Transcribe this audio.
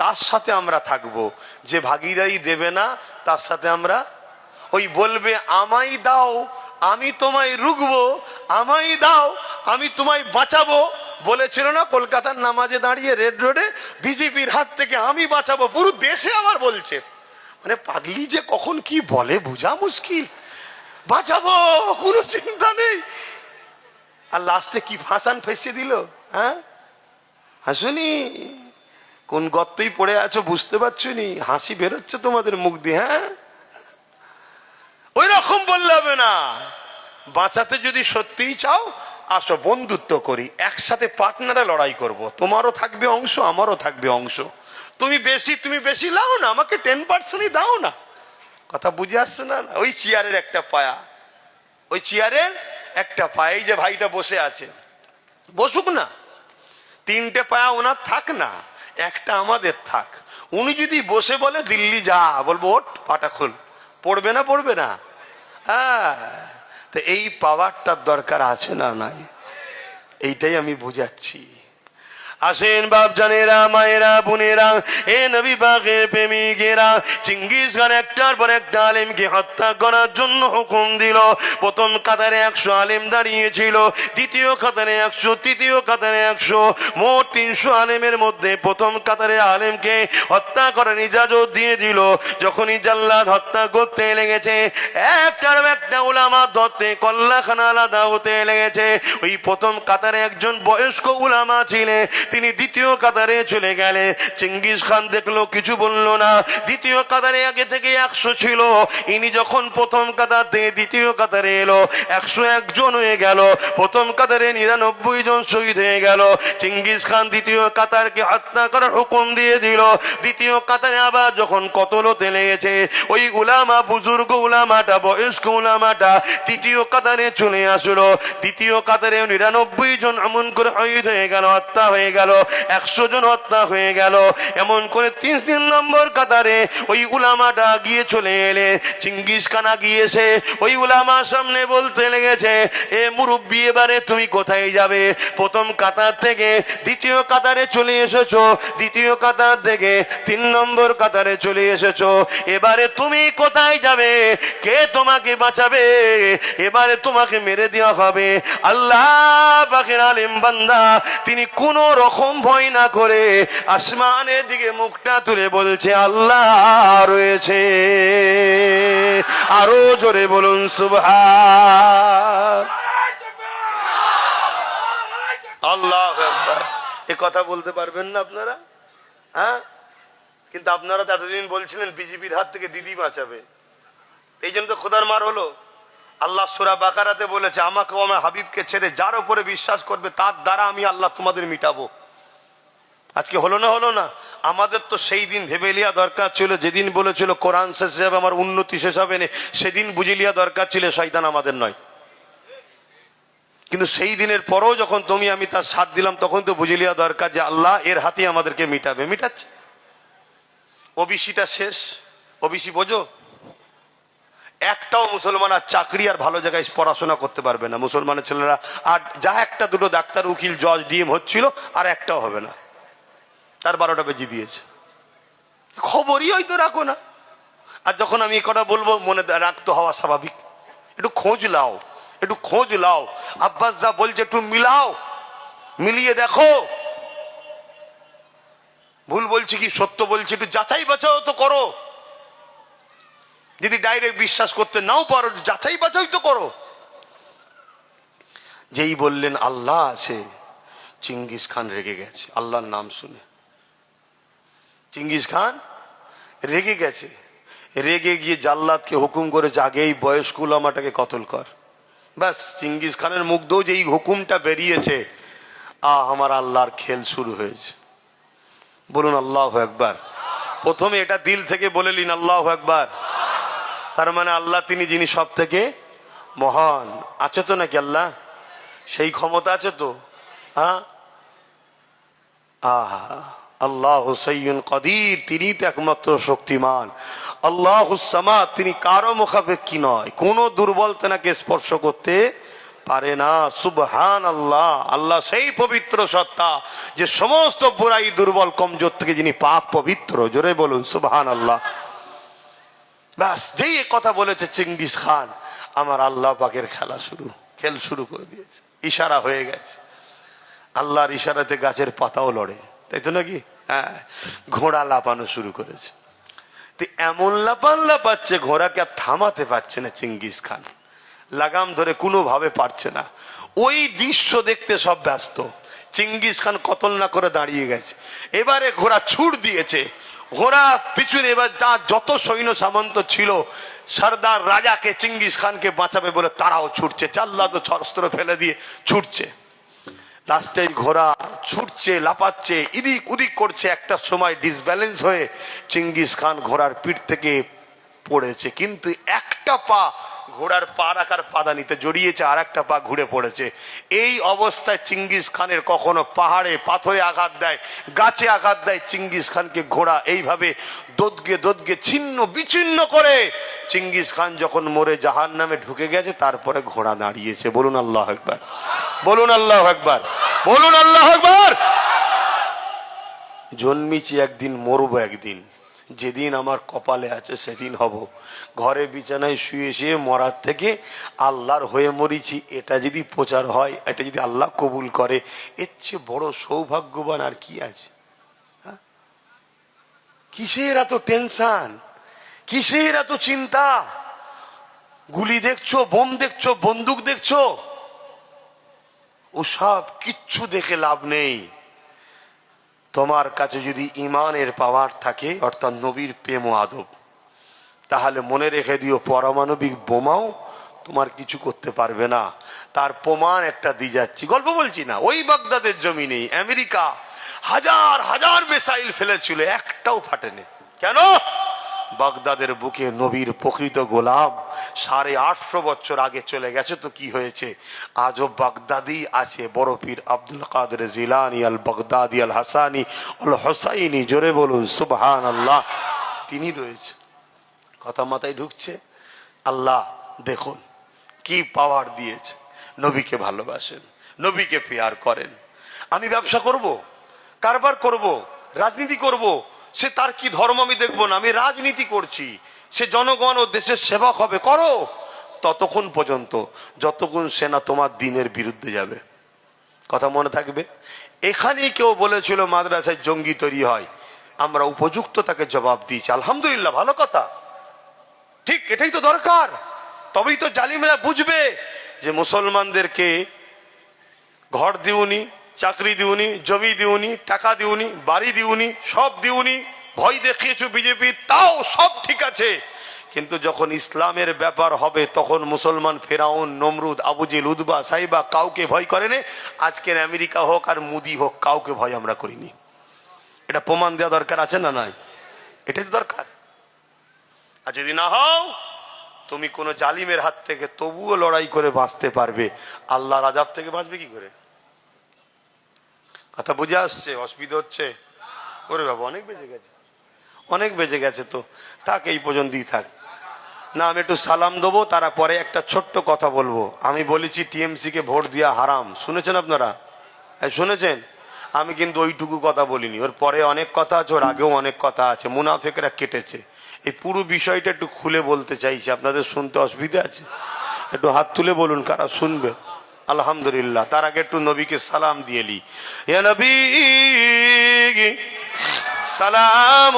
তার সাথে আমরা থাকবো। যে ভাগিদারি দেবে না তার সাথে আমরা ওই বলবে আমায় দাও আমি তোমায় রুখবো, আমায় দাও আমি তোমায় বাঁচাবো, বলেছিল না কলকাতার নামাজে দাঁড়িয়ে রেড রোডে, বিজেপির হাত থেকে আমি বাঁচাবো, পুরো দেশে আবার বলছে। মানে পাগলি যে কখন কি বলে বোঝা মুশকিল। বাঁচাবো, কোনো চিন্তা নেই। আর লাস্টে কি ফাঁসান ফেসে দিল। হ্যাঁ হাসুনি, কোন গর্তেই পড়ে আছো বুঝতে পারছো নি, হাসি বেরোচ্ছে তোমাদের মুখ দিয়ে। হ্যাঁ ওই রকম বললে হবে না। বাঁচাতে যদি সত্যিই চাও আসো বন্ধুত্ব করি, একসাথে পার্টনারে লড়াই করব। তোমারও থাকবে অংশ আমারও থাকবে অংশ। তুমি বেশি লাও না, আমাকে 10%ই দাও না। কথা বুঝে আসছে না? ওই চেয়ারের একটা পায়া, ওই চেয়ারের একটা পায়া, এই যে ভাইটা বসে আছে বসুক না, 3টে পায়া ওনার থাক না, একটা আমাদের থাক। উনি যদি বসে বলে দিল্লি যা, বলবো ওঠ পাটা খোল, পড়বে না পড়বে না? হ্যাঁ, তো এই পাওয়ারটার দরকার আছে না নাই? এইটাই আমি বুঝাচ্ছি। আসেন বাপ জানেরা, মায়েরা, বোনেরা, এ নবী পাকের প্রেমিকেরা, চিঙ্গিস খান একটার পর একটা আলেমকে হত্যা করার জন্য হুকুম দিল। প্রথম কাতারে 100 আলেম দাঁড়িয়েছিল, দ্বিতীয় কাতারে 100, তৃতীয় কাতারে 100, মোট 300 আলেমের মধ্যে প্রথম কাতারে আলেমকে হত্যা করার ইজাজত দিয়ে দিল। যখনই জাল্লাদ হত্যা করতে লেগেছে, একটার একটা উলামা ধরতে কল্লাখানা আলাদা হতে লেগেছে। ওই প্রথম কাতারে একজন বয়স্ক উলামা ছিলেন, তিনি দ্বিতীয় কাতারে চলে গেলে। চেঙ্গিস খান দেখলো, কিছু বললো না। দ্বিতীয় কাতারে আগে থেকে 100 ছিল, ইনি যখন প্রথম কাতার থেকে দ্বিতীয় কাতারে এলো, 101 জন হয়ে গেল। প্রথম কাতারে 99 জন শহীদ হয়ে গেল। চেঙ্গিস খান দ্বিতীয় কাতারকে হত্যা করার হুকুম দিয়ে দিল। দ্বিতীয় কাতারে আবার যখন কতল হতে লেগেছে, ওই উলামা, বুজুর্গ উলামাটা, বয়স্ক উলামাটা তৃতীয় কাতারে চলে আসলো। দ্বিতীয় কাতারে 99 জন এমন করে শহীদ হয়ে গেল, হত্যা হয়ে গেল। 100 জন হত্যা হয়ে গেল। এমন করে 3 নম্বর কাতারে ওই উলামাটা গিয়ে চলে এলে। চিঙ্গিস খান গিয়েছে, ওই উলামার সামনে বলতে লেগেছে, এ মুরব্বি এবারে তুমি কোথায় যাবে? প্রথম কাতার থেকে দ্বিতীয় কাতারে চলে এসেছো, দ্বিতীয় কাতার থেকে 3 নম্বর কাতারে চলে এসেছো, এবারে তুমি কোথায় যাবে? কে তোমাকে বাঁচাবে? এবারে তোমাকে মেরে দেওয়া হবে। আল্লাহ পাকের আলেম বান্দা, তিনি কোন রকম ভয় না করে আসমানের দিকে মুখটা তুলে বলছে আল্লাহ রয়েছে। আরো জোরে বলুন সুবহান আল্লাহু আকবার। এ কথা বলতে পারবেন না আপনারা? হ্যাঁ, কিন্তু আপনারা তো এতদিন বলছিলেন বিজেপির হাত থেকে দিদি বাঁচাবে, এই জন্য তো খোদার মার হলো। আল্লাহ সূরা বাকারাতে বলেছে, আমাকে ও আমার হাবিবকে ছেড়ে যার উপরে বিশ্বাস করবে তার দ্বারা আমি আল্লাহ তোমাদের মিটাবো। আজকে হলো না? হলো না? আমাদের তো সেই দিন ভেবে লিয়া দরকার ছিল, যেদিন বলেছিল কোরআন শেষ হবে আমার উন্নতি শেষ হবে না, সেদিন বুঝে লিয়া দরকার ছিল শয়তান আমাদের নয়। কিন্তু সেই দিনের পরেও যখন তুমি আমি তার সাথ দিলাম, তখন তো বুঝে লিয়া দরকার যে আল্লাহ এর হাতে আমাদেরকে মিটাবে, মিটাচ্ছে। ওবিসিটা শেষ, ওবিসি বোঝো, একটাও মুসলমান আর চাকরি আর ভালো জায়গায় পড়াশোনা করতে পারবে না। মুসলমানের ছেলেরা আর যা একটা দুটো ডাক্তার, উকিল, জজ, ডিএম হচ্ছিল, আর একটাও হবে না। তার 12টা বেজে দিয়েছে। খবরই হয়তো রাখো না। আর যখন আমি এ কথা বলবো, মনে রাখতে হওয়া স্বাভাবিক। একটু খোঁজ লাও, একটু খোঁজ লাও। আব্বাস যা বলছে একটু মিলাও, মিলিয়ে দেখো ভুল বলছি কি সত্য বলছি, একটু যাচাই বাছাও তো করো। যদি ডাইরেক্ট বিশ্বাস করতে নাও পারো, যাচাই বাছাই তো করো। যেই বললেন আল্লাহ আছে, চিঙ্গিস খান রেগে গেছে আল্লাহর নাম শুনে। চিঙ্গিস খান রেগে গেছে, রেগে গিয়ে জাল্লাদকে হুকুম করেছে, আগে এই বয়স্ক উলামাটাকে কতল কর। ব্যাস, চিঙ্গিস খানের মুখ দিয়েও যে এই হুকুমটা বেরিয়েছে, আমার আল্লাহর খেল শুরু হয়েছে। বলুন আল্লাহু আকবার। প্রথমে এটা দিল থেকে বলে নিন আল্লাহু আকবার। তার মানে আল্লাহ তিনি যিনি সব থেকে মহান। আছে তো নাকি আল্লাহ? সেই ক্ষমতা আছে তো? হ্যাঁ, আল্লাহ সাইয়্যুন কাদির, তিনি তো একমাত্র শক্তিমান। আল্লাহুস সামাদ, তিনি কারো মুখাপেক্ষী নয়, কোনো দুর্বল তেনাকে স্পর্শ করতে পারে না। সুবহানাল্লাহ, আল্লাহ সেই পবিত্র সত্তা যে সমস্ত বুরাই দুর্বল কমজোর থেকে যিনি পাক পবিত্র। জোরে বলুন সুবহানাল্লাহ। ব্যাস যেই এ কথা বলেছে চেঙ্গিস খান, আমার আল্লাহ পাকের খেল শুরু করে দিয়েছে। ইশারা হয়ে গেছে, আল্লাহর ইশারাতে গাছের পাতাও লড়ে, তাই তো নাকি? হ্যাঁ, ঘোড়া লাপানো শুরু করেছে। তো এমন লাপাচ্ছে, ঘোড়াকে আর থামাতে পারছে না চেঙ্গিস খান, লাগাম ধরে কোনোভাবে পারছে না। ওই দৃশ্য দেখতে সব ব্যস্ত। চেঙ্গিস খান কতল না করে দাঁড়িয়ে গেছে। এবারে ঘোড়া ছুট দিয়েছে, ঘোড়া পিছনে। এবার যত সৈন্য সামন্ত ছিল, সর্দার রাজাকে চেঙ্গিস খানকে বাঁচাবে বলে তারাও ছুটছে, চাল্লাদ অস্ত্র ফেলে দিয়ে ছুটছে। লাস্টে ঘোড়া ছুটছে, লাপাচ্ছে, ইদিক উদিক করছে। একটা সময় ডিসব্যালেন্স হয়ে চেঙ্গিস খান ঘোড়ার পিঠ থেকে পড়েছে, কিন্তু একটা পা ঘোড়ার পা রাখার পাদানিতে জড়িয়েছে, আর একটা পা ঘুরে পড়েছে। এই অবস্থায় চেঙ্গিস খানের কখনো পাহাড়ে পাথরে আঘাত দেয়, গাছে আঘাত দেয়, চেঙ্গিস খানকে ঘোড়া এইভাবে দোদগে ছিন্ন বিচ্ছিন্ন করে। চেঙ্গিস খান যখন মরে জাহান্নামে ঢুকে গেছে, তারপরে ঘোড়া দাঁড়িয়েছে। বলুন আল্লাহু আকবার, বলুন আল্লাহু আকবার, বলুন আল্লাহু আকবার। জন্মিছি একদিন, মরবো একদিন। যেদিন আমার কপালে আছে সেদিন হব। ঘরে বিছানায় শুয়ে শুয়ে মরার থেকে আল্লাহর হয়ে মরিছি, এটা যদি প্রচার হয়, এটা যদি আল্লাহ কবুল করে, এর চেয়ে বড় সৌভাগ্যবান আর কি আছে? কিসের এত টেনশন, কিসের এত চিন্তা? গুলি দেখছো, বোম দেখছো, বন্দুক দেখছো, ও সব কিচ্ছু দেখে লাভ নেই। তোমার কাছে যদি ইমানের পাওয়ার থাকে, অর্থাৎ নবীর প্রেম ও আদব, তাহলে মনে রেখে দিও, পারমাণবিক বোমাও তোমার কিছু করতে পারবে না। তার প্রমাণ একটা দিয়ে যাচ্ছি, গল্প বলছি না। ওই বাগদাদের জমিনে আমেরিকা হাজার হাজার মিসাইল ফেলেছিল, একটাও ফাটেনি। কেন? বাগদাদের বুকে নবীর প্রকৃত গোলাম 850 বছর আগে চলে গেছে, তো কি হয়েছে? আজও বাগদাদি আছে। বড় পীর আব্দুল কাদের জিলানী আল বাগদাদি আল হাসানি আল হোসাইনি, জোরে বলুন সুবহানাল্লাহ, তিনি রয়েছে। কথা মাথায় ঢুকছে? আল্লাহ দেখুন কি পাওয়ার দিয়েছে। নবীকে ভালোবাসেন, নবীকে পেয়ার করেন। আমি ব্যবসা করব, কারবার করব, রাজনীতি করব, সে তার কি ধর্ম আমি দেখবো না, আমি রাজনীতি করছি। সে জনগণ ও দেশের সেবক হবে, করো, ততক্ষণ পর্যন্ত যতক্ষণ সেনা তোমার দিনের বিরুদ্ধে যাবে। কথা মনে থাকবে। এখানেই কেউ বলেছিল মাদ্রাসায় জঙ্গি তৈরি হয়, আমরা উপযুক্ত তাকে জবাব দিয়েছি, আলহামদুলিল্লাহ, ভালো কথা, ঠিক, এটাই তো দরকার। তবেই তো জালিমরা বুঝবে যে মুসলমানদেরকে ঘর দিউনি, চাকরি দিউনি, জমি দিউনি, টাকা দিউনি, বাড়ি দিউনি, সব দিউনি, ভয় দেখিয়েছো বিজেপি, তাও সব ঠিক আছে। কিন্তু যখন ইসলামের ব্যাপার হবে, তখন মুসলমান ফেরাউন, নমরুদ, আবুজেল, উদবা, সাইবা কাউকে ভয় করেনি। আজকের আমেরিকা হোক আর মোদি হোক, কাউকে ভয় আমরা করিনি। এটা প্রমাণ দেওয়া দরকার আছে না নাই? এটাই তো দরকার। আর যদি না হও, তুমি কোনো জালিমের হাত থেকে তবুও লড়াই করে বাঁচতে পারবে, আল্লাহর আযাব থেকে বাঁচবে কি করে? কথা বুঝে আসছে? অসুবিধা হচ্ছে? ওরে বাবা, অনেক বেজে গেছে, অনেক বেজে গেছে, তো থাক, এই পর্যন্তই থাক না। আমি একটু সালাম দেবো, তারা পরে একটা ছোট্ট কথা বলবো। আমি বলেছি টিএমসি কে ভোট দেওয়া হারাম, শুনেছেন আপনারা? শুনেছেন? আমি কিন্তু ওইটুকু কথা বলিনি, ওর পরে অনেক কথা আছে, ওর আগেও অনেক কথা আছে। মুনাফেকরা কেটেছে। এই পুরো বিষয়টা একটু খুলে বলতে চাইছি, আপনাদের শুনতে অসুবিধা আছে? একটু হাত তুলে বলুন কারা শুনবে। আলহামদুলিল্লাহ। তার আগে একটু নবীকে সালাম দিয়ে লি। ইয়া নবী সালাম